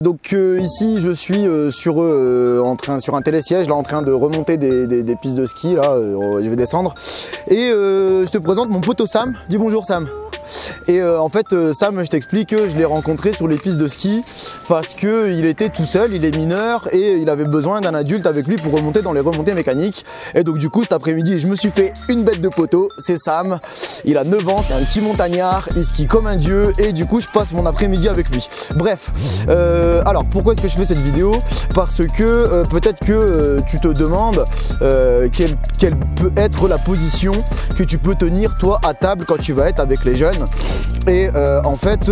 Donc ici je suis sur un télésiège là en train de remonter des pistes de ski là, je vais descendre et je te présente mon poteau Sam. Dis bonjour Sam. Et en fait Sam, je t'explique que je l'ai rencontré sur les pistes de ski parce que il était tout seul, il est mineur et il avait besoin d'un adulte avec lui pour remonter dans les remontées mécaniques. Et donc du coup cet après-midi je me suis fait une bête de poteau, c'est Sam, il a 9 ans, c'est un petit montagnard, il skie comme un dieu et du coup je passe mon après-midi avec lui. Bref, alors pourquoi est-ce que je fais cette vidéo? Parce que peut-être que tu te demandes quelle peut être la position que tu peux tenir toi à table quand tu vas être avec les jeunes. Et en fait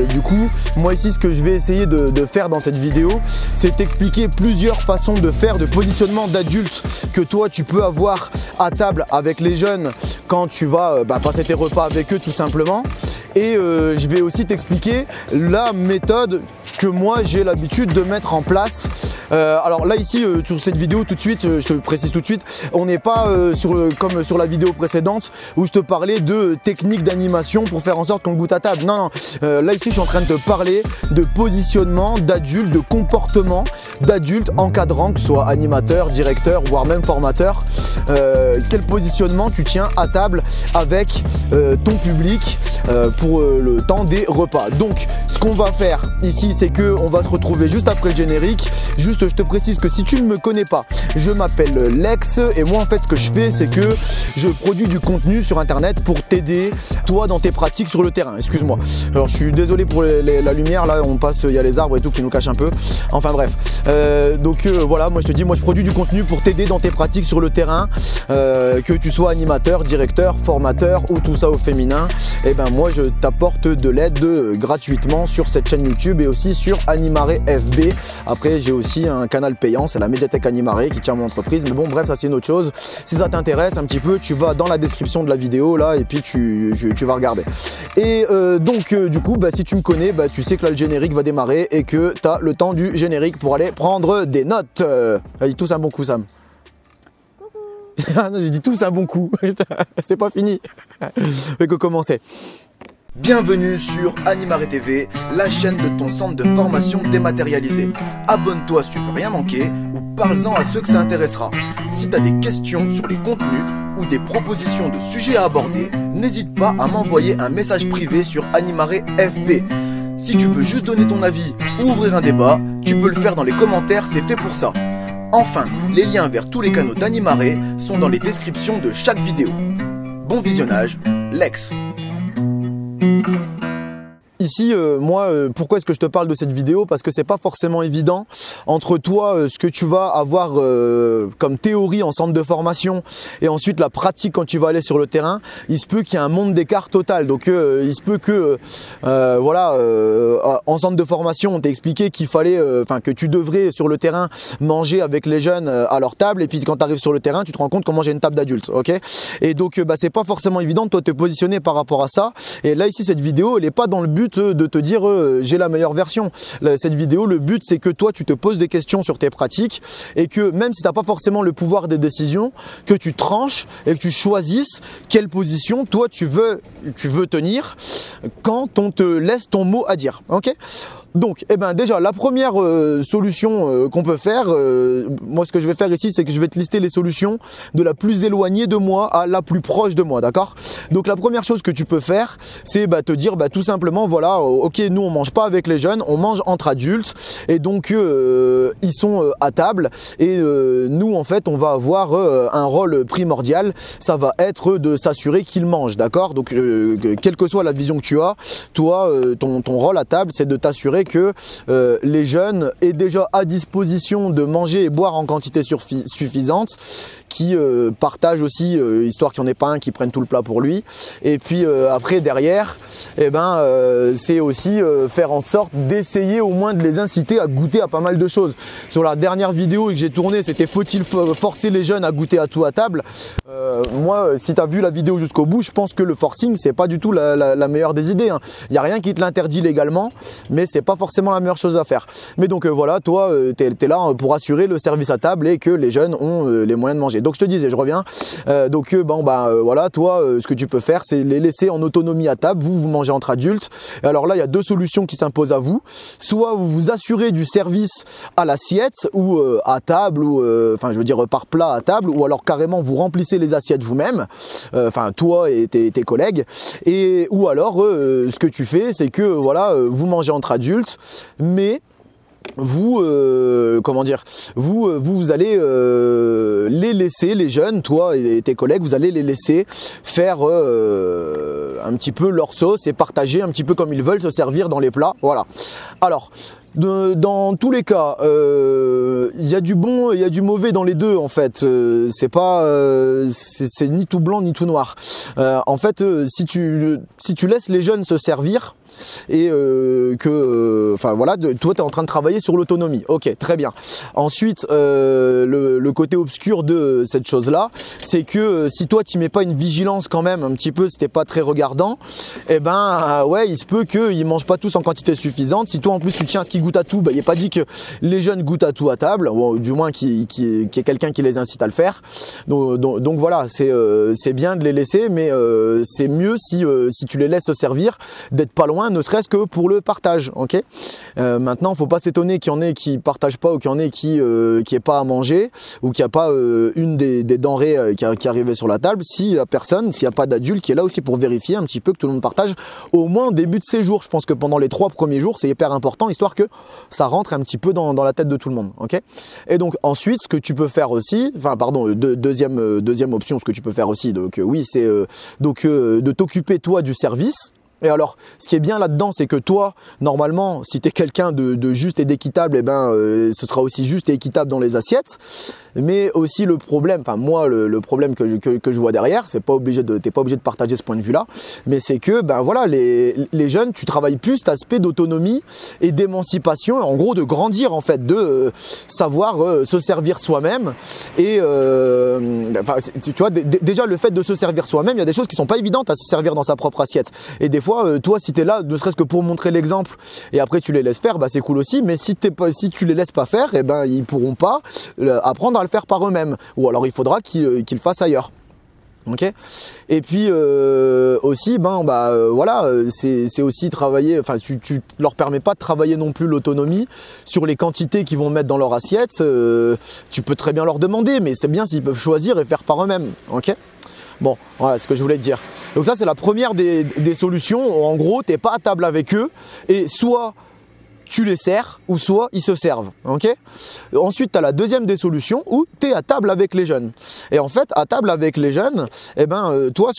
du coup moi ici ce que je vais essayer de faire dans cette vidéo, c'est t'expliquer plusieurs façons de faire de positionnement d'adultes que toi tu peux avoir à table avec les jeunes quand tu vas passer tes repas avec eux tout simplement. Et je vais aussi t'expliquer la méthode que moi j'ai l'habitude de mettre en place. Alors là ici sur cette vidéo tout de suite, je te précise tout de suite, on n'est pas comme sur la vidéo précédente où je te parlais de techniques d'animation pour faire en sorte qu'on goûte à table. Non, là ici je suis en train de te parler de positionnement d'adultes, de comportement d'adultes encadrant, que ce soit animateur, directeur, voire même formateur. Quel positionnement tu tiens à table avec ton public pour le temps des repas. Donc ce qu'on va faire ici, c'est que on va se retrouver juste après le générique. Juste je te précise que si tu ne me connais pas, je m'appelle Lex et moi en fait ce que je fais, c'est que je produis du contenu sur internet pour t'aider toi dans tes pratiques sur le terrain. Excuse-moi, alors je suis désolé pour la lumière là, on passe, il y a les arbres et tout qui nous cachent un peu, enfin bref. Voilà, moi je te dis, moi je produis du contenu pour t'aider dans tes pratiques sur le terrain, que tu sois animateur, directeur, formateur ou tout ça au féminin. Et ben moi je t'apporte de l'aide gratuitement sur cette chaîne YouTube et aussi sur Animare FB. Après j'ai aussi un canal payant, c'est la médiathèque Animare qui tient mon entreprise, mais bon bref, ça c'est une autre chose. Si ça t'intéresse un petit peu, tu vas dans la description de la vidéo là et puis tu vas regarder. Et donc du coup si tu me connais, tu sais que là le générique va démarrer et que tu as le temps du générique pour aller prendre des notes. Vas-y, tous un bon coup Sam. J'ai dit tous un bon coup, c'est pas fini. Fait que commencer. Bienvenue sur Animare TV, la chaîne de ton centre de formation dématérialisé. Abonne-toi si tu peux rien manquer ou parle-en à ceux que ça intéressera. Si tu as des questions sur les contenus ou des propositions de sujets à aborder, n'hésite pas à m'envoyer un message privé sur Animare FB. Si tu veux juste donner ton avis ou ouvrir un débat, tu peux le faire dans les commentaires, c'est fait pour ça. Enfin, les liens vers tous les canaux d'Animare sont dans les descriptions de chaque vidéo. Bon visionnage, Lex. Ici, moi, pourquoi est-ce que je te parle de cette vidéo? Parce que c'est pas forcément évident entre toi, ce que tu vas avoir comme théorie en centre de formation et ensuite la pratique quand tu vas aller sur le terrain. Il se peut qu'il y ait un monde d'écart total. Donc, il se peut que, en centre de formation, on t'a expliqué qu'il fallait, que tu devrais sur le terrain manger avec les jeunes à leur table. Et puis quand tu arrives sur le terrain, tu te rends compte comment j'ai une table d'adultes, ok? Et donc, c'est pas forcément évident de toi te positionner par rapport à ça. Et là ici, cette vidéo, elle est pas dans le but de te dire j'ai la meilleure version. Cette vidéo, le but c'est que toi tu te poses des questions sur tes pratiques et que même si tu n'as pas forcément le pouvoir des décisions, que tu tranches et que tu choisisses quelle position toi tu veux tenir quand on te laisse ton mot à dire, ok? Donc, déjà, la première solution qu'on peut faire, moi ce que je vais faire ici, c'est que je vais te lister les solutions de la plus éloignée de moi à la plus proche de moi, d'accord? Donc la première chose que tu peux faire, c'est te dire tout simplement, voilà, ok, nous on mange pas avec les jeunes, on mange entre adultes et donc ils sont à table et nous en fait on va avoir un rôle primordial, ça va être de s'assurer qu'ils mangent, d'accord? Donc quelle que soit la vision que tu as, toi ton rôle à table, c'est de t'assurer que les jeunes aient déjà à disposition de manger et boire en quantité suffisante, qui partagent aussi, histoire qu'il n'y en ait pas un qui prenne tout le plat pour lui. Et puis après derrière, c'est aussi faire en sorte d'essayer au moins de les inciter à goûter à pas mal de choses. Sur la dernière vidéo que j'ai tournée, c'était faut-il forcer les jeunes à goûter à tout à table? Moi, si tu as vu la vidéo jusqu'au bout, je pense que le forcing, c'est pas du tout la meilleure des idées, hein. Il n'y a rien qui te l'interdit légalement, mais c'est pas forcément la meilleure chose à faire. Mais donc voilà, toi tu es là pour assurer le service à table et que les jeunes ont les moyens de manger. Donc je te disais, je reviens, voilà, toi ce que tu peux faire, c'est les laisser en autonomie à table. Vous mangez entre adultes. Et alors là, il y a deux solutions qui s'imposent à vous. Soit vous vous assurez du service à l'assiette ou à table, ou enfin je veux dire par plat à table, ou alors carrément vous remplissez les assiettes vous-même, enfin toi et tes collègues, et ou alors ce que tu fais, c'est que voilà, vous mangez entre adultes, mais vous vous allez les laisser, les jeunes, toi et tes collègues, vous allez les laisser faire un petit peu leur sauce et partager un petit peu comme ils veulent, se servir dans les plats. Voilà. Alors dans tous les cas, il y a du bon, il y a du mauvais dans les deux en fait. C'est pas, c'est ni tout blanc ni tout noir. En fait, si tu laisses les jeunes se servir et enfin voilà, toi tu es en train de travailler sur l'autonomie. Ok, très bien. Ensuite, le côté obscur de cette chose-là, c'est que si toi tu mets pas une vigilance quand même un petit peu, si t'es pas très regardant, et ben ouais, il se peut qu'ils mangent pas tous en quantité suffisante. Si toi en plus tu tiens à ce qu'ils goûtent à tout, il n'est pas dit que les jeunes goûtent à tout à table, ou du moins qu'il y ait quelqu'un qui les incite à le faire. Donc voilà, c'est bien de les laisser, mais c'est mieux si tu les laisses se servir, d'être pas loin, ne serait-ce que pour le partage. Ok. Maintenant, faut pas s'étonner qu'il y en ait qui partagent pas, ou qu'il y en ait qui ait pas à manger, ou qu'il n'y a pas une des denrées qui arrivait sur la table. S'il y a personne, s'il n'y a pas d'adulte qui est là aussi pour vérifier un petit peu que tout le monde partage, au moins au début de séjour. Je pense que pendant les 3 premiers jours, c'est hyper important, histoire que ça rentre un petit peu dans la tête de tout le monde. Ok. Et donc ensuite, ce que tu peux faire aussi, enfin pardon, deuxième option, ce que tu peux faire aussi, donc oui, c'est de t'occuper toi du service. Et alors, ce qui est bien là-dedans, c'est que toi, normalement, si tu es quelqu'un de juste et d'équitable, eh ben, ce sera aussi juste et équitable dans les assiettes. Mais aussi le problème, enfin moi, le problème que je vois derrière, t'es pas obligé de partager ce point de vue-là, mais c'est que, ben voilà, les jeunes, tu travailles plus cet aspect d'autonomie et d'émancipation, en gros de grandir en fait, de savoir se servir soi-même. Et tu vois, déjà le fait de se servir soi-même, il y a des choses qui sont pas évidentes à se servir dans sa propre assiette. Et des fois, toi, si tu es là, ne serait-ce que pour montrer l'exemple, et après tu les laisses faire, bah c'est cool aussi. Mais si tu les laisses pas faire, eh ben ils pourront pas apprendre à le faire par eux-mêmes. Ou alors il faudra qu'ils le fassent ailleurs. Ok. Et puis aussi, voilà, c'est aussi travailler. Enfin, tu leur permets pas de travailler non plus l'autonomie sur les quantités qu'ils vont mettre dans leur assiette. Tu peux très bien leur demander, mais c'est bien s'ils peuvent choisir et faire par eux-mêmes. Ok. Bon, voilà ce que je voulais te dire. Donc ça, c'est la première des solutions. En gros, tu n'es pas à table avec eux et soit tu les sers ou soit ils se servent. Okay. Ensuite, tu as la deuxième des solutions où tu es à table avec les jeunes. Et en fait, à table avec les jeunes, eh ben, toi,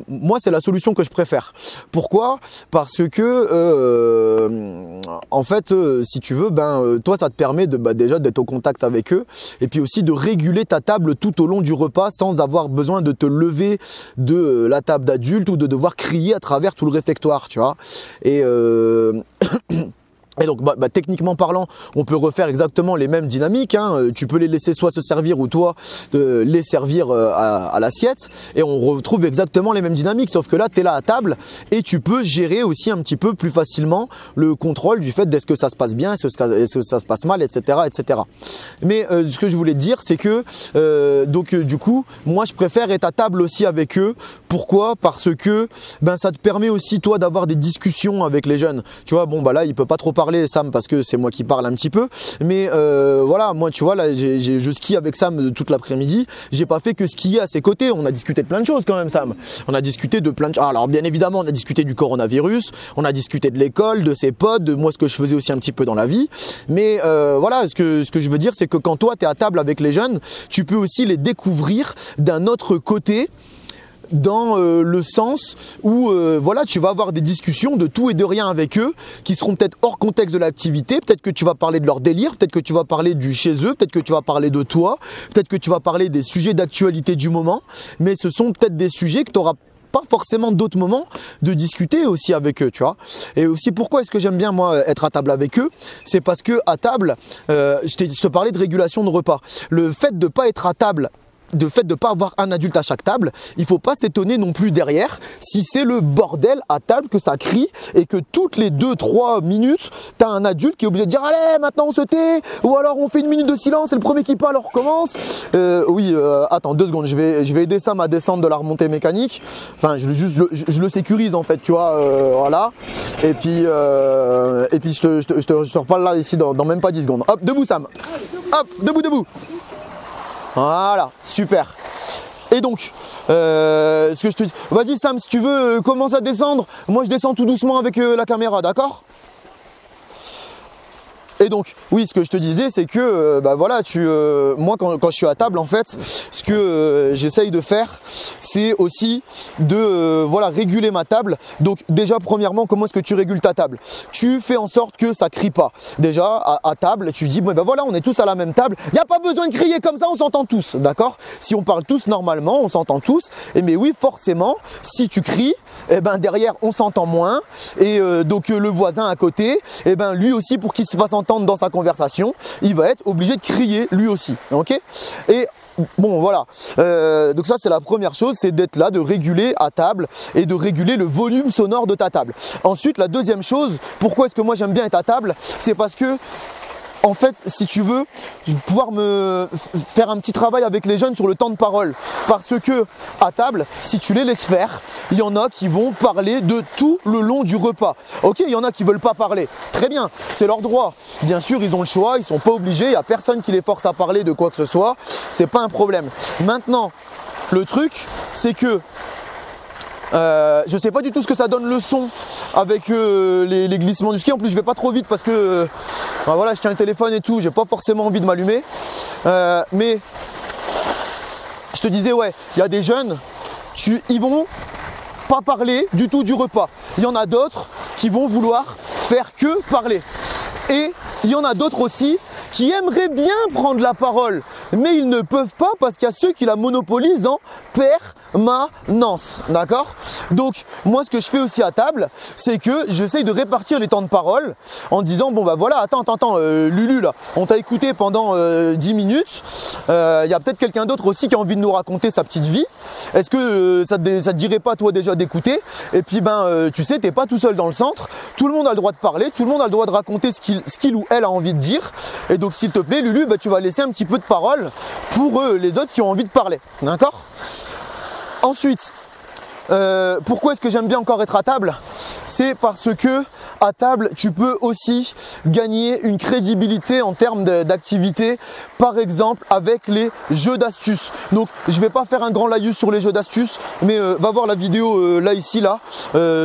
moi, c'est la solution que je préfère. Pourquoi ? Parce que, en fait, si tu veux, toi, ça te permet déjà d'être au contact avec eux et puis aussi de réguler ta table tout au long du repas sans avoir besoin de te lever de la table d'adulte ou de devoir crier à travers tout le réfectoire, tu vois. Et donc techniquement parlant, on peut refaire exactement les mêmes dynamiques, hein. Tu peux les laisser soit se servir ou toi les servir à l'assiette et on retrouve exactement les mêmes dynamiques, sauf que là tu es là à table et tu peux gérer aussi un petit peu plus facilement le contrôle du fait d'est-ce que ça se passe bien, est-ce que ça se passe mal, etc. etc. Mais ce que je voulais te dire, c'est que du coup, moi je préfère être à table aussi avec eux. Pourquoi ? Parce que ça te permet aussi toi d'avoir des discussions avec les jeunes. Tu vois, là il peut pas trop parler Sam parce que c'est moi qui parle un petit peu, mais voilà, moi tu vois là je skie avec Sam toute l'après-midi, j'ai pas fait que skier à ses côtés, on a discuté de plein de choses quand même Sam, on a discuté de plein de choses. Alors bien évidemment on a discuté du coronavirus, on a discuté de l'école, de ses potes, de moi ce que je faisais aussi un petit peu dans la vie, mais voilà, ce que je veux dire c'est que quand toi tu es à table avec les jeunes, tu peux aussi les découvrir d'un autre côté, dans le sens où voilà, tu vas avoir des discussions de tout et de rien avec eux qui seront peut-être hors contexte de l'activité, peut-être que tu vas parler de leur délire, peut-être que tu vas parler du chez eux, peut-être que tu vas parler de toi, peut-être que tu vas parler des sujets d'actualité du moment, mais ce sont peut-être des sujets que tu n'auras pas forcément d'autres moments de discuter aussi avec eux, tu vois. Et aussi pourquoi est-ce que j'aime bien moi être à table avec eux, c'est parce que à table, je te parlais de régulation de repas. Le fait de pas être à table de fait de ne pas avoir un adulte à chaque table, il ne faut pas s'étonner non plus derrière si c'est le bordel à table, que ça crie et que toutes les 2-3 minutes, tu as un adulte qui est obligé de dire allez maintenant on se tait, ou alors on fait une minute de silence et le premier qui parle on recommence. Attends 2 secondes, je vais aider Sam à descendre de la remontée mécanique, enfin je le sécurise en fait, tu vois, voilà, et puis je te reparle là ici dans même pas 10 secondes. Hop, debout Sam, hop, debout. Voilà, super. Et donc, ce que je te dis, vas-y Sam, si tu veux, commence à descendre. Moi, je descends tout doucement avec la caméra, d'accord ? Et donc, oui, ce que je te disais, c'est que, voilà, moi, quand je suis à table, en fait, ce que j'essaye de faire, c'est aussi de, réguler ma table. Donc, déjà, premièrement, comment est-ce que tu régules ta table ? Tu fais en sorte que ça crie pas. Déjà, à table, tu dis, voilà, on est tous à la même table. Il n'y a pas besoin de crier comme ça, on s'entend tous, d'accord ? Si on parle tous normalement, on s'entend tous. Mais oui, forcément, si tu cries, derrière, on s'entend moins. Et donc, le voisin à côté, lui aussi, pour qu'il se fasse entendre dans sa conversation, il va être obligé de crier lui aussi, ok ? Et bon voilà, donc ça c'est la première chose, c'est d'être là, de réguler à table et de réguler le volume sonore de ta table. Ensuite, la deuxième chose, pourquoi est-ce que moi j'aime bien être à table ? C'est parce que en fait, si tu veux, je vais pouvoir me faire un petit travail avec les jeunes sur le temps de parole. Parce que à table, si tu les laisses faire, il y en a qui vont parler de tout le long du repas. Ok, il y en a qui ne veulent pas parler. Très bien, c'est leur droit. Bien sûr, ils ont le choix, ils ne sont pas obligés, il n'y a personne qui les force à parler de quoi que ce soit. C'est pas un problème. Maintenant, le truc, c'est que je sais pas du tout ce que ça donne le son avec les glissements du ski. En plus, je vais pas trop vite parce que voilà, je tiens le téléphone et tout, j'ai pas forcément envie de m'allumer. Mais je te disais, ouais, il y a des jeunes, ils vont pas parler du tout du repas. Il y en a d'autres qui vont vouloir faire que parler. Et il y en a d'autres aussi qui aimeraient bien prendre la parole, mais ils ne peuvent pas parce qu'il y a ceux qui la monopolisent en permanence, d'accord ? Donc moi ce que je fais aussi à table, c'est que j'essaye de répartir les temps de parole en disant voilà, attends, Lulu là, on t'a écouté pendant 10 minutes, il y a peut-être quelqu'un d'autre aussi qui a envie de nous raconter sa petite vie. Est-ce que ça te dirait pas toi déjà d'écouter ? Et puis tu sais, t'es pas tout seul dans le centre, tout le monde a le droit de parler, tout le monde a le droit de raconter ce qu'il ou elle a envie de dire. Et donc s'il te plaît Lulu, tu vas laisser un petit peu de parole pour les autres qui ont envie de parler, d'accord ? Ensuite, pourquoi est-ce que j'aime bien encore être à table ? C'est parce que à table, tu peux aussi gagner une crédibilité en termes d'activité, par exemple avec les jeux d'astuces. Donc je vais pas faire un grand laïus sur les jeux d'astuces, mais va voir la vidéo là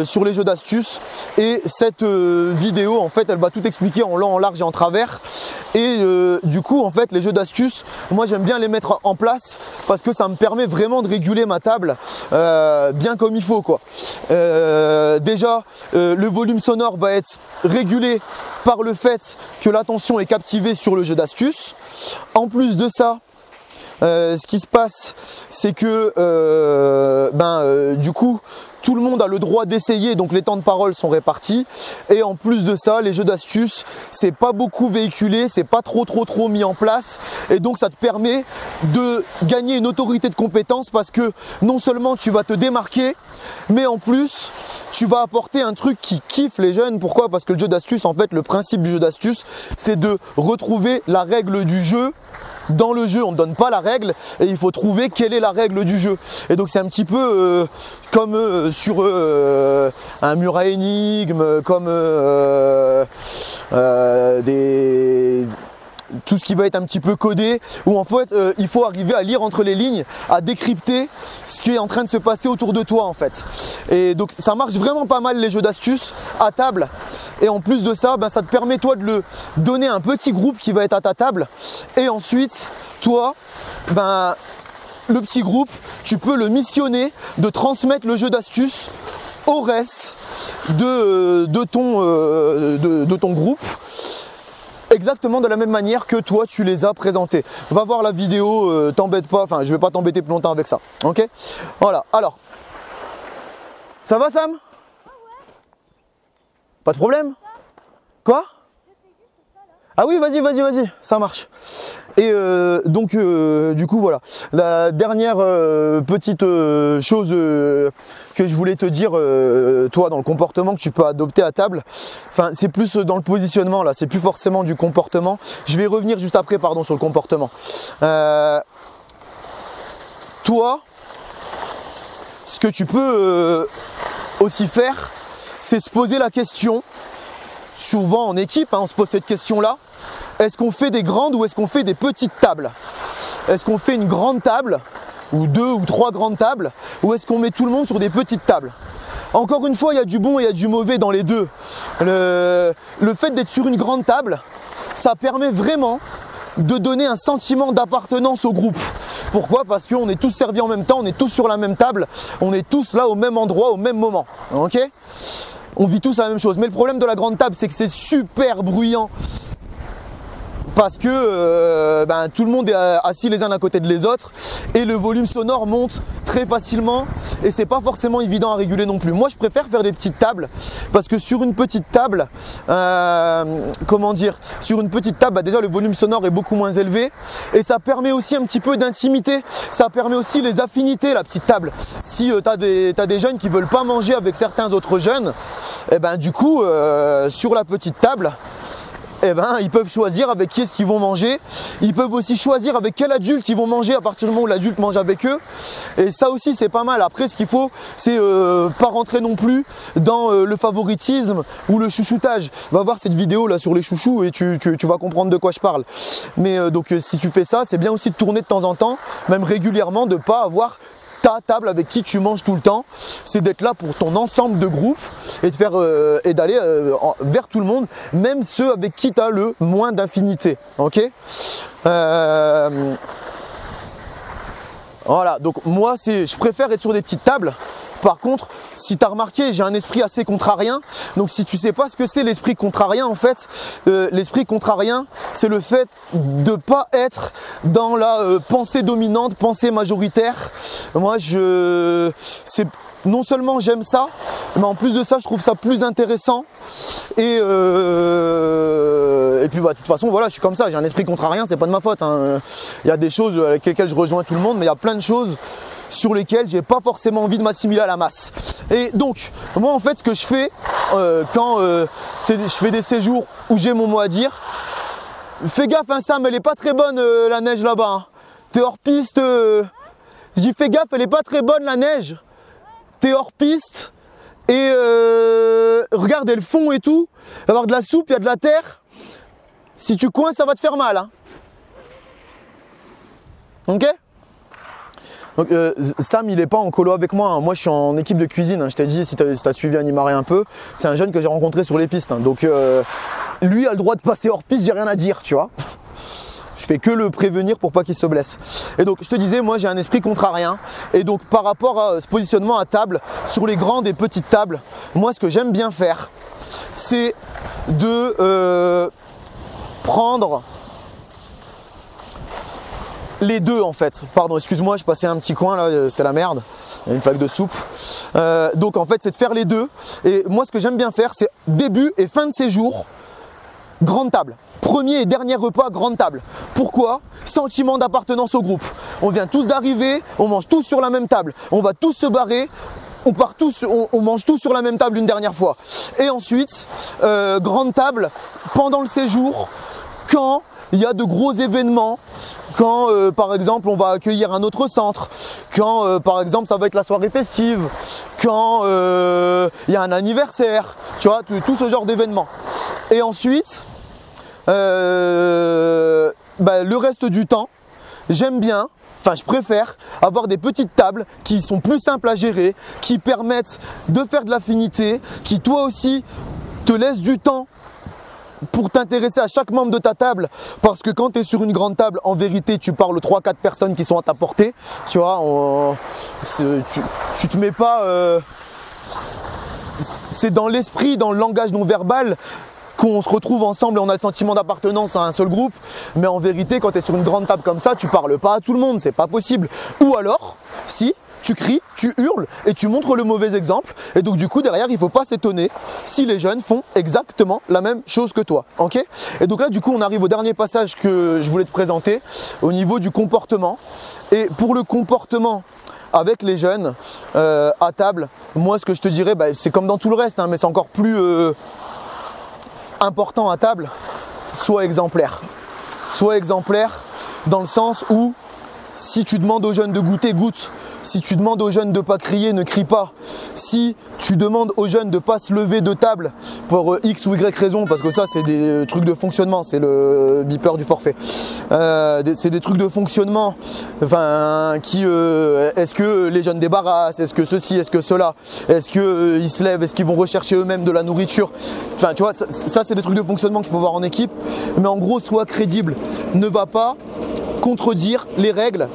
sur les jeux d'astuces. Et cette vidéo, en fait, elle va tout expliquer en long, en large et en travers. Et du coup, en fait, les jeux d'astuces, moi j'aime bien les mettre en place parce que ça me permet vraiment de réguler ma table bien comme il faut, quoi. Déjà, le volume sonore va être régulé par le fait que l'attention est captivée sur le jeu d'astuces. En plus de ça, ce qui se passe, c'est que du coup, tout le monde a le droit d'essayer, donc les temps de parole sont répartis. Et en plus de ça, les jeux d'astuces, c'est pas beaucoup véhiculé, c'est pas trop mis en place. Et donc ça te permet de gagner une autorité de compétence parce que non seulement tu vas te démarquer, mais en plus tu vas apporter un truc qui kiffe les jeunes. Pourquoi ? Parce que le jeu d'astuces, en fait, le principe du jeu d'astuces, c'est de retrouver la règle du jeu. Dans le jeu, on ne donne pas la règle et il faut trouver quelle est la règle du jeu. Et donc c'est un petit peu comme sur un mur à énigmes, comme tout ce qui va être un petit peu codé, où en fait il faut arriver à lire entre les lignes, à décrypter ce qui est en train de se passer autour de toi en fait. Et donc ça marche vraiment pas mal les jeux d'astuces à table. Et en plus de ça, ça te permet toi de le donner à un petit groupe qui va être à ta table. Et ensuite, toi, le petit groupe, tu peux le missionner de transmettre le jeu d'astuces au reste de ton groupe. Exactement de la même manière que toi tu les as présentés. Va voir la vidéo, t'embête pas, enfin je vais pas t'embêter plus longtemps avec ça. Ok ? Voilà, alors. Ça va Sam ? Ah ouais. Pas de problème ? Quoi ? Je fais juste Ah oui, vas-y, ça marche. Et donc du coup voilà, la dernière petite chose que je voulais te dire, toi dans le comportement que tu peux adopter à table, enfin c'est plus dans le positionnement là, c'est plus forcément du comportement. Je vais revenir juste après, pardon, sur le comportement. Toi, ce que tu peux aussi faire, c'est se poser la question, souvent en équipe, hein, on se pose cette question-là, est-ce qu'on fait des grandes ou est-ce qu'on fait des petites tables? Est-ce qu'on fait une grande table, ou 2 ou 3 grandes tables, ou est-ce qu'on met tout le monde sur des petites tables? Encore une fois, il y a du bon et il y a du mauvais dans les deux. Le fait d'être sur une grande table, ça permet vraiment de donner un sentiment d'appartenance au groupe. Pourquoi? Parce qu'on est tous servis en même temps, on est tous sur la même table, on est tous là au même endroit, au même moment. Ok? On vit tous la même chose. Mais le problème de la grande table, c'est que c'est super bruyant. Parce que tout le monde est assis les uns à côté de les autres et le volume sonore monte très facilement et c'est pas forcément évident à réguler non plus. Moi je préfère faire des petites tables parce que sur une petite table, sur une petite table, déjà le volume sonore est beaucoup moins élevé et ça permet aussi un petit peu d'intimité, ça permet aussi les affinités, la petite table. Si t'as des jeunes qui veulent pas manger avec certains autres jeunes, et du coup sur la petite table, ils peuvent choisir avec qui est-ce qu'ils vont manger. Ils peuvent aussi choisir avec quel adulte ils vont manger à partir du moment où l'adulte mange avec eux. Et ça aussi c'est pas mal. Après ce qu'il faut, c'est pas rentrer non plus dans le favoritisme ou le chouchoutage. Va voir cette vidéo là sur les chouchous et tu vas comprendre de quoi je parle. Mais donc si tu fais ça, c'est bien aussi de tourner de temps en temps, même régulièrement, de pas avoir ta table avec qui tu manges tout le temps. C'est d'être là pour ton ensemble de groupe et de faire et d'aller vers tout le monde, même ceux avec qui tu as le moins d'affinité. Ok, voilà, donc moi je préfère être sur des petites tables. Par contre, si tu as remarqué, j'ai un esprit assez contrarien. Donc si tu sais pas ce que c'est l'esprit contrarien, en fait, l'esprit contrarien, c'est le fait de pas être dans la pensée dominante, pensée majoritaire. Moi, non seulement j'aime ça, mais en plus de ça, je trouve ça plus intéressant. Et puis de toute façon, voilà, je suis comme ça, j'ai un esprit contrarien, c'est pas de ma faute. Hein. Il y a des choses avec lesquelles je rejoins tout le monde, mais il y a plein de choses sur lesquelles j'ai pas forcément envie de m'assimiler à la masse. Et donc moi en fait ce que je fais quand je fais des séjours où j'ai mon mot à dire, fais gaffe hein, Sam, elle est pas très bonne la neige là-bas, hein. T'es hors piste, je dis fais gaffe, elle est pas très bonne la neige, t'es hors piste et regarde, le fond et tout, il va y avoir de la soupe, il y a de la terre, si tu coinces ça va te faire mal, hein. Ok? Donc, Sam il est pas en colo avec moi, hein. Moi je suis en équipe de cuisine, hein. Je t'ai dit si t'as suivi Animaré un peu, c'est un jeune que j'ai rencontré sur les pistes, hein. Donc lui a le droit de passer hors piste, j'ai rien à dire, tu vois. Je fais que le prévenir pour pas qu'il se blesse. Et donc je te disais, moi j'ai un esprit contrarien. Et donc par rapport à ce positionnement à table, sur les grandes et petites tables, moi ce que j'aime bien faire, c'est de prendre les deux en fait. Pardon, excuse-moi, je passais un petit coin là, c'était la merde. Il y a une flaque de soupe. Donc en fait, c'est de faire les deux. Et moi, ce que j'aime bien faire, c'est début et fin de séjour, grande table. Premier et dernier repas, grande table. Pourquoi? Sentiment d'appartenance au groupe. On vient tous d'arriver, on mange tous sur la même table. On va tous se barrer. On part tous, on mange tous sur la même table une dernière fois. Et ensuite, grande table pendant le séjour, quand il y a de gros événements. Quand par exemple on va accueillir un autre centre, quand par exemple ça va être la soirée festive, quand il y a un anniversaire, tu vois, tout ce genre d'événements. Et ensuite, le reste du temps, j'aime bien, enfin je préfère avoir des petites tables qui sont plus simples à gérer, qui permettent de faire de l'affinité, qui toi aussi te laissent du temps pour t'intéresser à chaque membre de ta table, parce que quand tu es sur une grande table, en vérité tu parles aux 3-4 personnes qui sont à ta portée, tu vois, tu te mets pas, c'est dans l'esprit, dans le langage non verbal qu'on se retrouve ensemble et on a le sentiment d'appartenance à un seul groupe, mais en vérité quand tu es sur une grande table comme ça, tu parles pas à tout le monde, c'est pas possible. Ou alors, si, tu cries, tu hurles et tu montres le mauvais exemple. Et donc du coup derrière il ne faut pas s'étonner si les jeunes font exactement la même chose que toi. Okay, et donc là du coup on arrive au dernier passage que je voulais te présenter au niveau du comportement. Et pour le comportement avec les jeunes à table, moi ce que je te dirais, c'est comme dans tout le reste, hein, mais c'est encore plus important à table, sois exemplaire. Sois exemplaire dans le sens où si tu demandes aux jeunes de goûter, goûte. Si tu demandes aux jeunes de ne pas crier, ne crie pas. Si tu demandes aux jeunes de ne pas se lever de table pour X ou Y raison, parce que ça c'est des trucs de fonctionnement, c'est le beeper du forfait. C'est des trucs de fonctionnement, enfin, est-ce que les jeunes débarrassent, est-ce que ceci, est-ce que cela, est-ce qu'ils se lèvent, est-ce qu'ils vont rechercher eux-mêmes de la nourriture. Enfin tu vois, ça c'est des trucs de fonctionnement qu'il faut voir en équipe. Mais en gros, sois crédible, ne va pas contredire les règles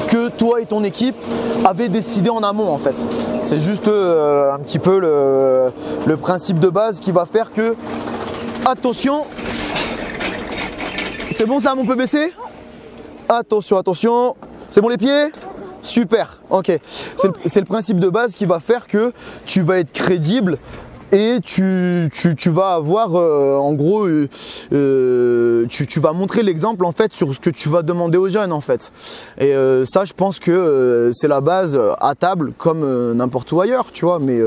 que toi et ton équipe avez décidé en amont en fait. C'est juste un petit peu le principe de base qui va faire que, attention, c'est bon ça, on peut baisser? Attention, attention, c'est bon les pieds? Super, ok. C'est le principe de base qui va faire que tu vas être crédible et tu vas avoir en gros tu vas montrer l'exemple en fait sur ce que tu vas demander aux jeunes en fait. Et ça je pense que c'est la base à table comme n'importe où ailleurs, tu vois, mais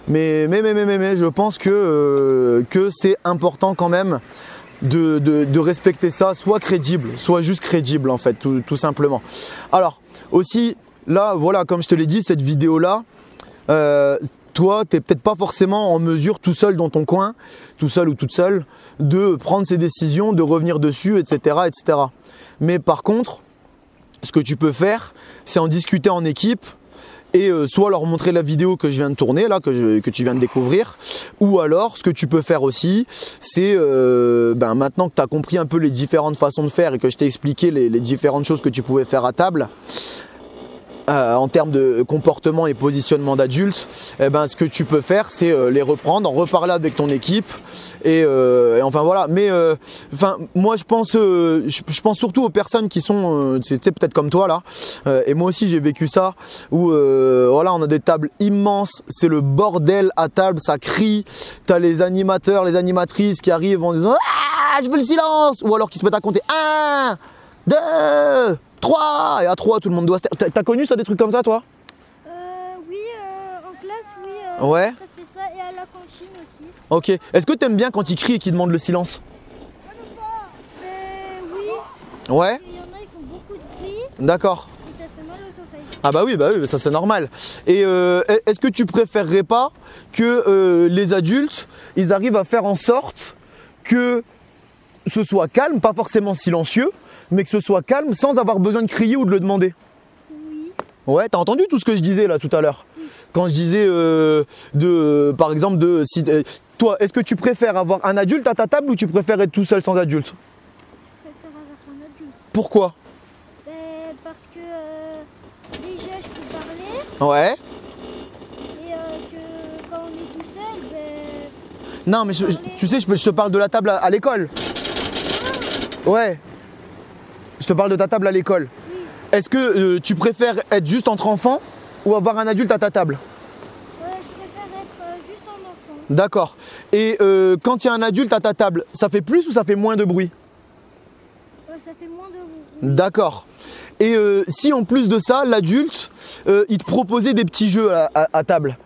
je pense que c'est important quand même de respecter ça, soit crédible, soit juste crédible en fait, tout simplement. Alors aussi là voilà, comme je te l'ai dit, cette vidéo là toi, tu n'es peut-être pas forcément en mesure tout seul dans ton coin, tout seul ou toute seule, de prendre ces décisions, de revenir dessus, etc., etc. Mais par contre, ce que tu peux faire, c'est en discuter en équipe et soit leur montrer la vidéo que je viens de tourner, là, que tu viens de découvrir, ou alors ce que tu peux faire aussi, c'est maintenant que tu as compris un peu les différentes façons de faire et que je t'ai expliqué les différentes choses que tu pouvais faire à table, en termes de comportement et positionnement d'adulte, ce que tu peux faire, c'est les reprendre, en reparler avec ton équipe et enfin voilà. Mais moi je pense surtout aux personnes qui sont peut-être comme toi là, et moi aussi j'ai vécu ça où voilà, on a des tables immenses, c'est le bordel à table, ça crie, t'as les animateurs, les animatrices qui arrivent en disant ah je veux le silence, ou alors qui se mettent à compter 1, 2, 3, et à 3 tout le monde doit se taire. T'as connu ça, des trucs comme ça toi? Oui, en classe, oui. Ouais. Ça se fait ça, et à la cantine aussi. Ok. Est-ce que t'aimes bien quand ils crient et qu'ils demandent le silence? Oui. Ouais. Il y en a, ils font beaucoup de bruit. D'accord. Et ça fait mal aux oreilles. Ah bah oui, ça c'est normal. Et est-ce que tu préférerais pas que les adultes, ils arrivent à faire en sorte que ce soit calme, pas forcément silencieux, mais que ce soit calme sans avoir besoin de crier ou de le demander? Oui. Ouais, t'as entendu tout ce que je disais là tout à l'heure? Oui. Quand je disais par exemple toi, est-ce que tu préfères avoir un adulte à ta table ou tu préfères être tout seul sans adulte? Je préfère avoir un adulte. Pourquoi? Parce que déjà je peux parler. Ouais. Et que quand on est tout seul, non mais tu sais, je te parle de la table à l'école. Ouais. Je te parle de ta table à l'école. Oui. Est-ce que tu préfères être juste entre enfants ou avoir un adulte à ta table? Je préfère être juste en enfant. D'accord. Et quand il y a un adulte à ta table, ça fait plus ou ça fait moins de bruit? Ça fait moins de bruit. D'accord. Et si en plus de ça, l'adulte, il te proposait des petits jeux à table,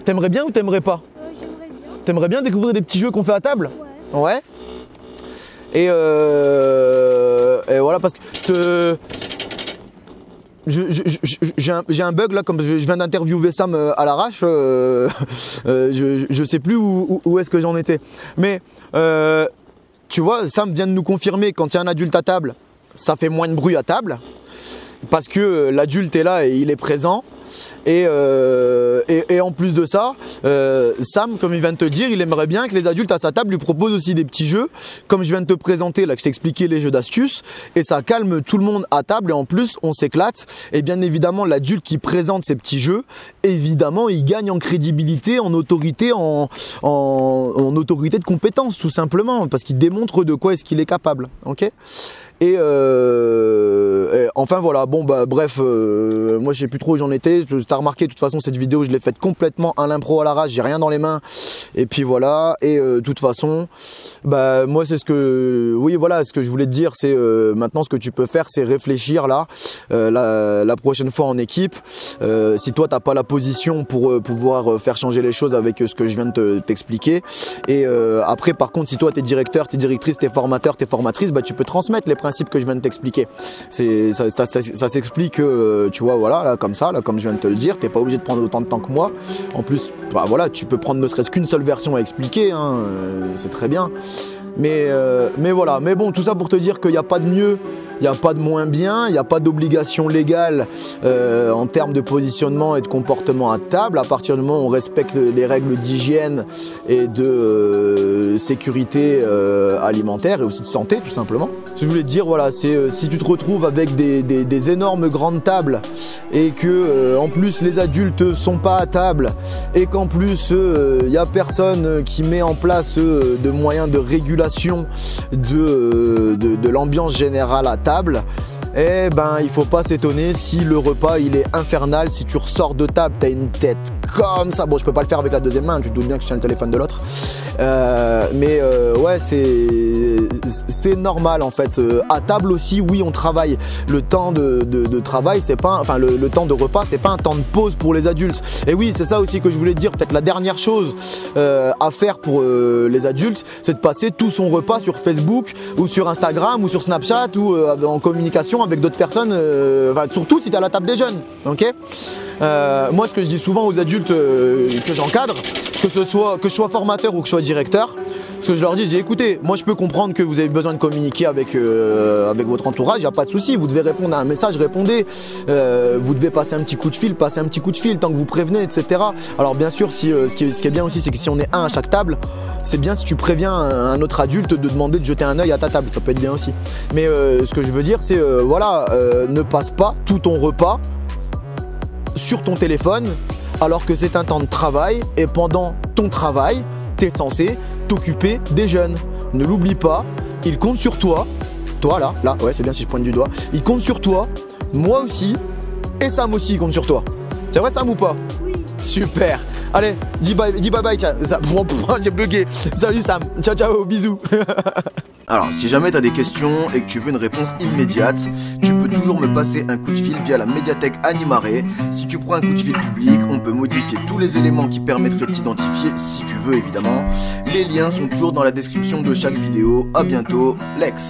t'aimerais bien ou t'aimerais pas? J'aimerais bien. T'aimerais bien découvrir des petits jeux qu'on fait à table? Ouais. Ouais. Et voilà, parce que j'ai un bug là, comme je viens d'interviewer Sam à l'arrache, je sais plus où est-ce que j'en étais. Mais tu vois, Sam vient de nous confirmer, quand il y a un adulte à table, ça fait moins de bruit à table, parce que l'adulte est là et il est présent. Et en plus de ça, Sam, comme il vient de te dire, il aimerait bien que les adultes à sa table lui proposent aussi des petits jeux, comme je viens de te présenter là, que je t'ai expliqué les jeux d'astuces, et ça calme tout le monde à table et en plus on s'éclate. Et bien évidemment, l'adulte qui présente ces petits jeux, évidemment il gagne en crédibilité, en autorité, en autorité de compétence tout simplement, parce qu'il démontre de quoi est-ce qu'il est capable. Ok ? Enfin voilà, bon bah bref, moi je sais plus trop où j'en étais. T'as remarqué, de toute façon cette vidéo je l'ai faite complètement à l'impro, à l'arrache, j'ai rien dans les mains. Et puis voilà, et de toute façon, bah moi c'est ce que, oui voilà, ce que je voulais te dire, c'est maintenant ce que tu peux faire, c'est réfléchir là, la prochaine fois en équipe. Si toi t'as pas la position pour pouvoir faire changer les choses avec ce que je viens de t'expliquer. Et après par contre, si toi t'es directeur, t'es directrice, t'es formateur, t'es formatrice, bah tu peux transmettre les principes que je viens de t'expliquer. Ça s'explique, tu vois, voilà, là, comme ça, là, comme je viens de te le dire, t'es pas obligé de prendre autant de temps que moi. En plus, bah voilà, tu peux prendre ne serait-ce qu'une seule version à expliquer, hein, c'est très bien. Mais voilà, mais bon, tout ça pour te dire qu'il n'y a pas de mieux, il n'y a pas de moins bien, il n'y a pas d'obligation légale en termes de positionnement et de comportement à table. À partir du moment où on respecte les règles d'hygiène et de sécurité alimentaire et aussi de santé, tout simplement. Ce que je voulais te dire, voilà, c'est si tu te retrouves avec des énormes grandes tables et que en plus les adultes sont pas à table et qu'en plus il n'y a personne qui met en place de moyens de régulation de l'ambiance générale à table, eh ben il faut pas s'étonner si le repas il est infernal, si tu ressors de table, t'as une tête comme ça. Bon, je peux pas le faire avec la deuxième main, tu te doutes bien que je tiens le téléphone de l'autre. Ouais, c'est normal en fait. À table aussi, oui, on travaille. Le temps de travail, c'est pas, enfin le temps de repas, c'est pas un temps de pause pour les adultes. Et oui, c'est ça aussi que je voulais te dire. Peut-être la dernière chose à faire pour les adultes, c'est de passer tout son repas sur Facebook ou sur Instagram ou sur Snapchat ou en communication avec d'autres personnes. Enfin, surtout si tu es à la table des jeunes, ok. Moi, ce que je dis souvent aux adultes que j'encadre, que je sois formateur ou que je sois directeur, ce que je leur dis, écoutez, moi je peux comprendre que vous avez besoin de communiquer avec votre entourage, il n'y a pas de souci, vous devez répondre à un message, répondez, vous devez passer un petit coup de fil, passez un petit coup de fil tant que vous prévenez, etc. Alors bien sûr, ce qui est bien aussi, c'est que si on est un à chaque table, c'est bien si tu préviens un autre adulte de demander de jeter un œil à ta table, ça peut être bien aussi. Mais ce que je veux dire, c'est voilà, ne passe pas tout ton repas sur ton téléphone alors que c'est un temps de travail et pendant ton travail, tu es censé t'occuper des jeunes. Ne l'oublie pas, ils comptent sur toi. Toi là, ouais c'est bien si je pointe du doigt. Ils comptent sur toi, moi aussi, et Sam aussi compte sur toi. C'est vrai Sam ou pas? Oui. Super. Allez, dis bye bye, j'ai bugué. Salut Sam, ciao ciao, bisous. Alors, si jamais tu as des questions et que tu veux une réponse immédiate, tu peux toujours me passer un coup de fil via la médiathèque Animare. Si tu prends un coup de fil public, on peut modifier tous les éléments qui permettraient de t'identifier si tu veux évidemment. Les liens sont toujours dans la description de chaque vidéo. À bientôt, Lex.